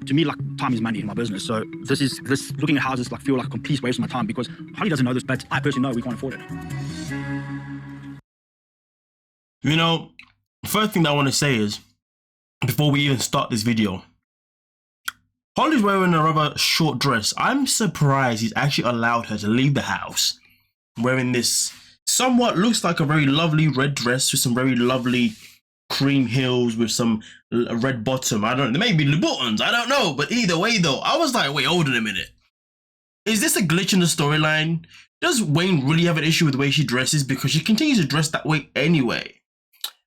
To me, like, time is money in my business. So this looking at houses like feel like a complete waste of my time because Holly doesn't know this, but I personally know we can't afford it. You know, first thing that I want to say is, before we even start this video, Holly's wearing a rather short dress. I'm surprised he's actually allowed her to leave the house wearing this somewhat looks like a very lovely red dress with some very lovely cream heels with some red bottom. I don't know, maybe Louboutins, I don't know. But either way though, I was like, wait, hold on a minute. Is this a glitch in the storyline? Does Wayne really have an issue with the way she dresses? Because she continues to dress that way anyway.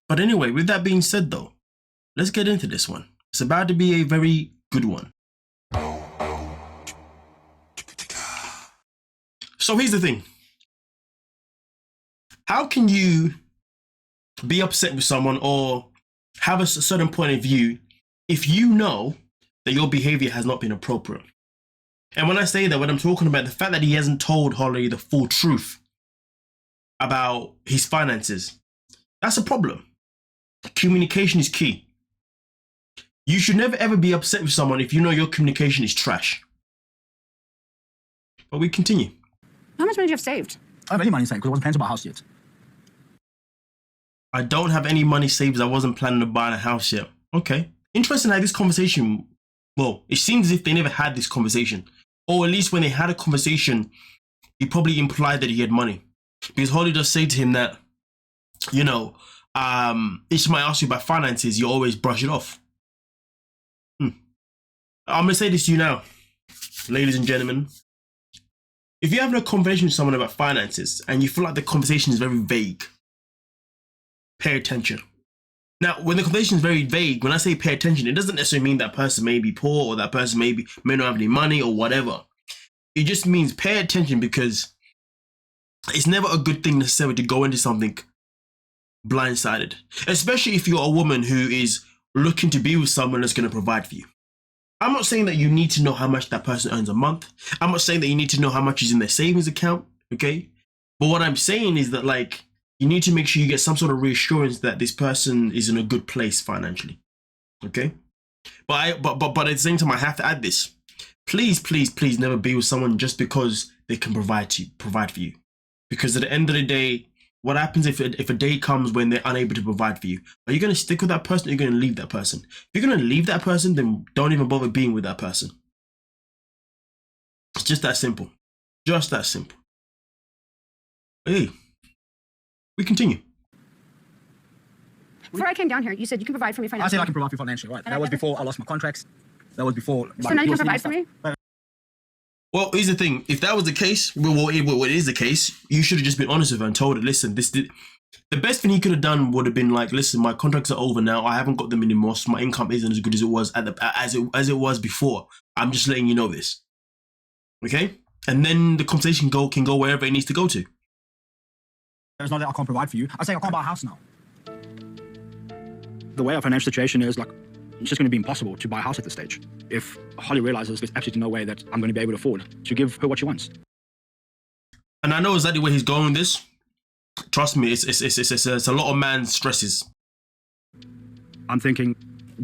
But anyway, with that being said though, let's get into this one. It's about to be a very good one. So here's the thing. How can you be upset with someone or have a certain point of view if you know that your behavior has not been appropriate? And when I say that, what I'm talking about, the fact that he hasn't told Holly the full truth about his finances, that's a problem. Communication is key. You should never ever be upset with someone if you know your communication is trash. But we continue. How much money do you have saved? I don't have any money saved because I wasn't planning to buy a house yet. I don't have any money saved because I wasn't planning to buy a house yet. Okay. Interesting how this conversation, well, it seems as if they never had this conversation. Or at least when they had a conversation, he probably implied that he had money. Because Holly does say to him that, you know, if somebody asks you about finances, you always brush it off. I'm going to say this to you now, ladies and gentlemen. If you're having a conversation with someone about finances and you feel like the conversation is very vague, pay attention. Now, when the conversation is very vague, when I say pay attention, it doesn't necessarily mean that person may be poor or that person may not have any money or whatever. It just means pay attention because it's never a good thing necessarily to go into something blindsided, especially if you're a woman who is looking to be with someone that's going to provide for you. I'm not saying that you need to know how much that person earns a month. I'm not saying that you need to know how much is in their savings account, okay? But what I'm saying is that, like, you need to make sure you get some sort of reassurance that this person is in a good place financially, okay? But at the same time, I have to add this. Please, please, please never be with someone just because they can provide for you. Because at the end of the day, what happens if a day comes when they're unable to provide for you? Are you going to stick with that person or are you going to leave that person? If you're going to leave that person, then don't even bother being with that person. It's just that simple. Just that simple. Hey, we continue. Before I came down here, you said you can provide for me I financially. said I can provide for you financially, right? That was before I lost my contracts. That was before. So now you can provide for me? Well, here's the thing. If that was the case, well, it is the case, you should have just been honest with her and told her, listen, the best thing he could have done would have been like, listen, my contracts are over now. I haven't got them anymore, so my income isn't as good as it was as it was before. I'm just letting you know this. Okay? And then the conversation can go wherever it needs to go to. It's not that I can't provide for you. I say I can't buy a house now. The way our financial situation is, like, it's just going to be impossible to buy a house at this stage. If Holly realizes there's absolutely no way that I'm going to be able to afford to give her what she wants. And I know exactly where he's going with this. Trust me, it's a lot of man's stresses. I'm thinking,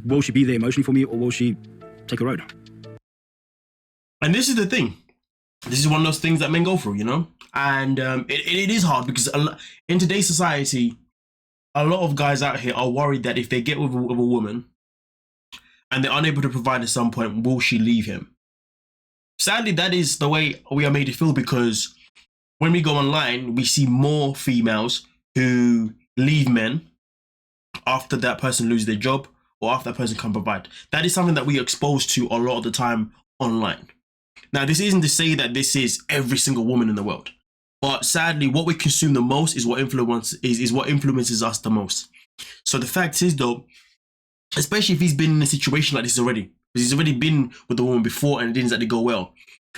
will she be there emotionally for me or will she take a road? And this is the thing. This is one of those things that men go through, you know? And it is hard because in today's society, a lot of guys out here are worried that if they get with a woman and they're unable to provide at some point, will she leave him? Sadly, that is the way we are made to feel because when we go online, we see more females who leave men after that person loses their job or after that person can't provide. That is something that we are exposed to a lot of the time online. Now, this isn't to say that this is every single woman in the world. But sadly, what we consume the most is what influences us the most. So the fact is, though, especially if he's been in a situation like this already, because he's already been with the woman before and it didn't exactly go well.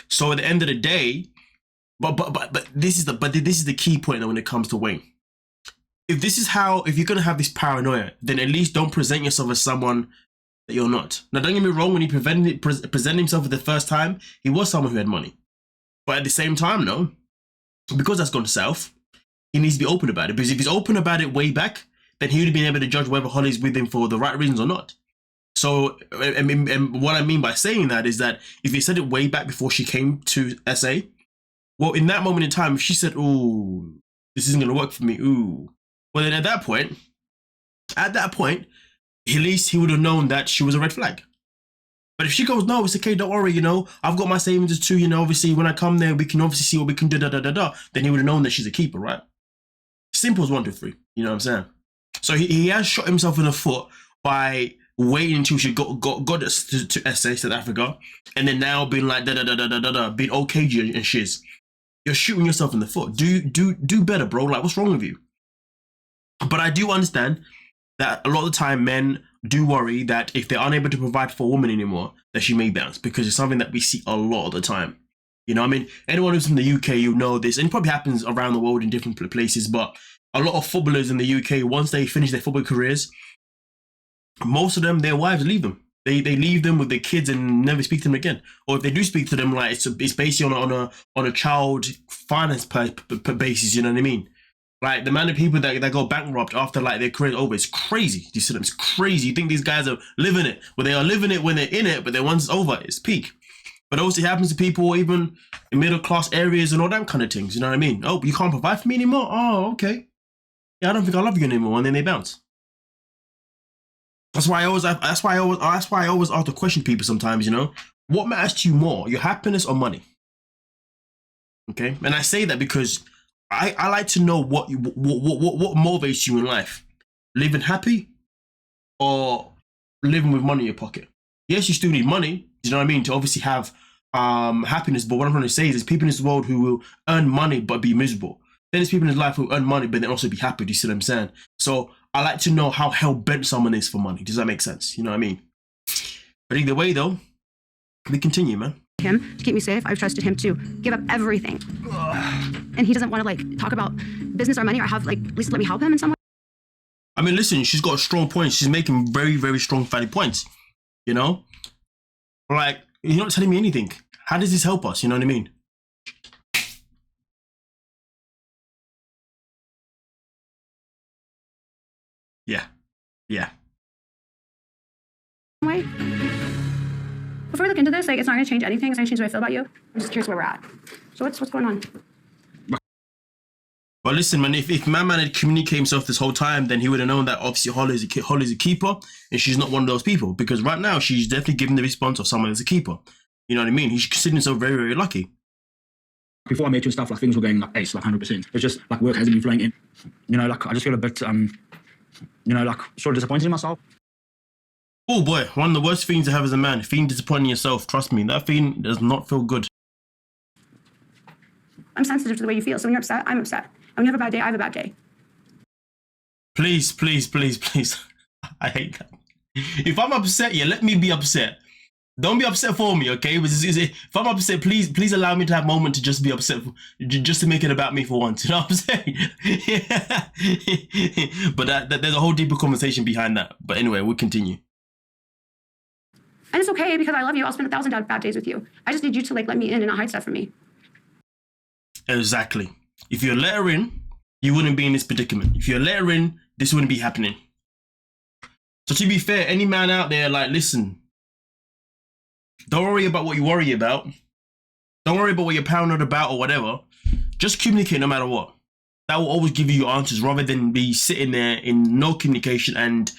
So at the end of the day, but this is the key point when it comes to Wayne. If you're gonna have this paranoia, then at least don't present yourself as someone that you're not. Now, don't get me wrong. When he presented himself for the first time, he was someone who had money. But at the same time, no. Because that's gone south, he needs to be open about it. Because if he's open about it way back, then he would have been able to judge whether Holly's with him for the right reasons or not. So, and what I mean by saying that is that if you said it way back before she came to SA, well, in that moment in time, if she said, "Ooh, this isn't going to work for me," ooh, well, then at that point, at least he would have known that she was a red flag. But if she goes, "No, it's okay, don't worry, you know, I've got my savings too, you know, obviously when I come there, we can obviously see what we can do, then he would have known that she's a keeper, right? Simple as 1, 2, 3. You know what I'm saying? So he has shot himself in the foot by waiting until she got to SA, South Africa, and then now being like being okay and shiz. You're shooting yourself in the foot. Do better, bro. Like, what's wrong with you? But I do understand that a lot of the time men do worry that if they're unable to provide for a woman anymore, that she may bounce, because it's something that we see a lot of the time. You know, I mean, anyone who's from the UK, you know this, and it probably happens around the world in different places, but a lot of footballers in the UK, once they finish their football careers, most of them, their wives leave them. They leave them with their kids and never speak to them again. Or if they do speak to them, like it's basically on a child finance basis. You know what I mean? Like the amount of people that go bankrupt after like their career over, it's crazy. You see them? It's crazy. You think these guys are living it? Well, they are living it when they're in it, but then once it's over, it's peak. But also it happens to people even in middle class areas and all that kind of things. You know what I mean? Oh, you can't provide for me anymore? Oh, okay. Yeah, I don't think I love you anymore, and then they bounce. That's why I always ask the question to people sometimes, you know, what matters to you more, your happiness or money? Okay, and I say that because I like to know what motivates you in life, living happy or living with money in your pocket. Yes, you still need money, you know what I mean, to obviously have happiness. But what I'm trying to say is, there's people in this world who will earn money but be miserable. Then there's people in his life who earn money but then also be happy. Do you see what I'm saying? So I like to know how hell-bent someone is for money. Does that make sense? You know what I mean? But either way, though, we continue, man. Him to keep me safe. I've trusted him to give up everything. And he doesn't want to like talk about business or money or have like at least let me help him in some way. I mean, listen, she's got a strong point. She's making very, very strong, valid points. You know? Like, you're not telling me anything. How does this help us? You know what I mean? Yeah. Yeah. Way. Before we look into this, like it's not going to change anything. It's not going to change the way I feel about you. I'm just curious where we're at. So what's going on? Well, listen, man, if my man had communicated himself this whole time, then he would have known that obviously Holly's a keeper, and she's not one of those people. Because right now, she's definitely giving the response of someone that's a keeper. You know what I mean? He's considering himself very, very lucky. Before I met you and stuff, like things were going like ace, like 100%. It's just like work hasn't been flowing in. You know, like I just feel a bit, you know, like sort of disappointed in myself. Oh boy, one of the worst feelings to have as a man, feeling disappointed in yourself. Trust me, that feeling does not feel good. I'm sensitive to the way you feel. So when you're upset, I'm upset. And when you have a bad day, I have a bad day. Please, please, please, please. I hate that. If I'm upset, yeah, let me be upset. Don't be upset for me, okay? If I'm upset, please allow me to have a moment to just be upset, just to make it about me for once. You know what I'm saying? Yeah. But there's a whole deeper conversation behind that. But anyway, we'll continue. And it's okay because I love you. I'll spend 1,000 bad days with you. I just need you to like let me in and not hide stuff from me. Exactly. If you let her in, you wouldn't be in this predicament. If you let her in, this wouldn't be happening. So to be fair, any man out there, like, listen, don't worry about what you worry about. Don't worry about what you're paranoid about or whatever. Just communicate no matter what. That will always give you your answers rather than be sitting there in no communication and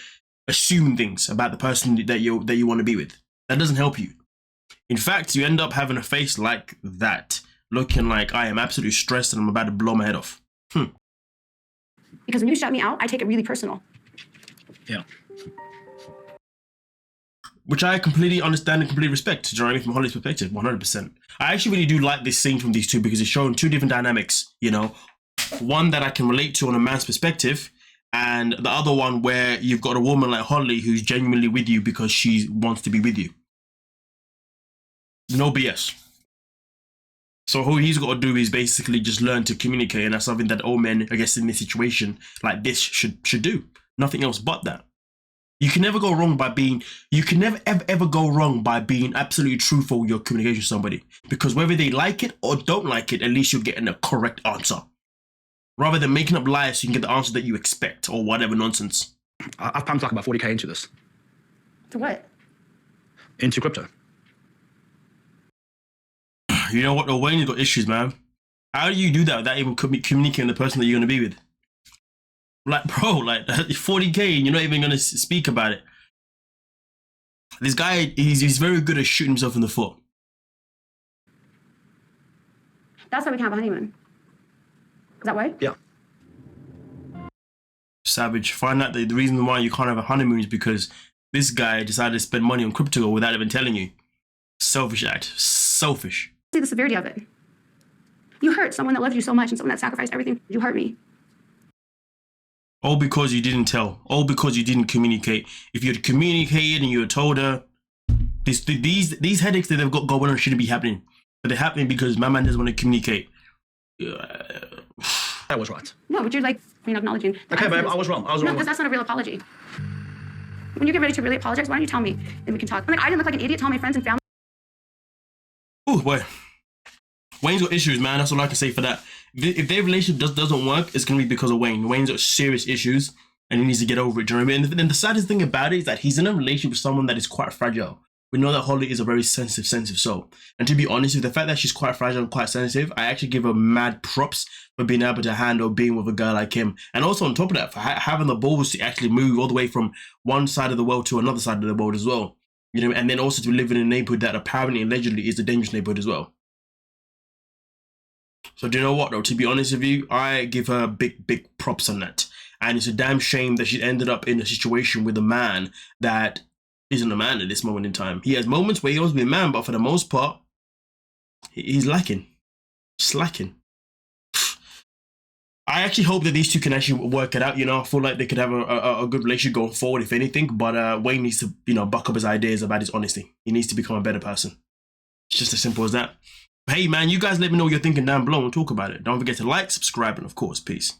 assume things about the person that you want to be with. That doesn't help you. In fact, you end up having a face like that, looking like I am absolutely stressed and I'm about to blow my head off. Because when you shut me out, I take it really personal. Yeah. Which I completely understand and completely respect, you know what I mean, from Holly's perspective, 100%. I actually really do like this scene from these two because it's showing two different dynamics, you know. One that I can relate to on a man's perspective, and the other one where you've got a woman like Holly who's genuinely with you because she wants to be with you. No BS. So all he's got to do is basically just learn to communicate, and that's something that all men, I guess, in this situation like this should do. Nothing else but that. You can never go wrong by being, you can never ever go wrong by being absolutely truthful with your communication with somebody. Because whether they like it or don't like it, at least you're getting a correct answer. Rather than making up lies so you can get the answer that you expect or whatever nonsense. I've pumped like about 40k into this. To what? Into crypto. You know what? Wayne's got issues, man. How do you do that without even communicating the person that you're going to be with? Like, bro, like 40K and you're not even going to speak about it. This guy, he's very good at shooting himself in the foot. That's why we can't have a honeymoon. Is that why? Yeah. Savage. Find out the reason why you can't have a honeymoon is because this guy decided to spend money on crypto without even telling you. Selfish act. Selfish. See the severity of it. You hurt someone that loved you so much and someone that sacrificed everything. You hurt me. All because you didn't tell. All because you didn't communicate. If you had communicated and you had told her, these headaches that they've got going on shouldn't be happening. But they're happening because my man doesn't want to communicate. I was right. No, but you're like, acknowledging. Okay, babe, I was wrong. I was no, wrong. because that's not a real apology. When you get ready to really apologize, why don't you tell me? Then we can talk. Like, I didn't look like an idiot telling my friends and family. Ooh, boy. Wayne's got issues, man. That's all I can say for that. If their relationship doesn't work, it's going to be because of Wayne. Wayne's got serious issues and he needs to get over it. Do you know what I mean? And then the saddest thing about it is that he's in a relationship with someone that is quite fragile. We know that Holly is a very sensitive soul. And to be honest, with the fact that she's quite fragile and quite sensitive, I actually give her mad props for being able to handle being with a guy like him. And also on top of that, for having the balls to actually move all the way from one side of the world to another side of the world as well. You know, and then also to live in a neighborhood that apparently, allegedly, is a dangerous neighborhood as well. So do you know what, though? To be honest with you, I give her big props on that. And it's a damn shame that she ended up in a situation with a man that isn't a man at this moment in time. He has moments where he wants to be a man, but for the most part, he's lacking. Slacking. I actually hope that these two can actually work it out. You know, I feel like they could have a good relationship going forward, if anything. But Wayne needs to, you know, buck up his ideas about his honesty. He needs to become a better person. It's just as simple as that. Hey, man, you guys let me know what you're thinking down below and talk about it. Don't forget to like, subscribe, and of course, peace.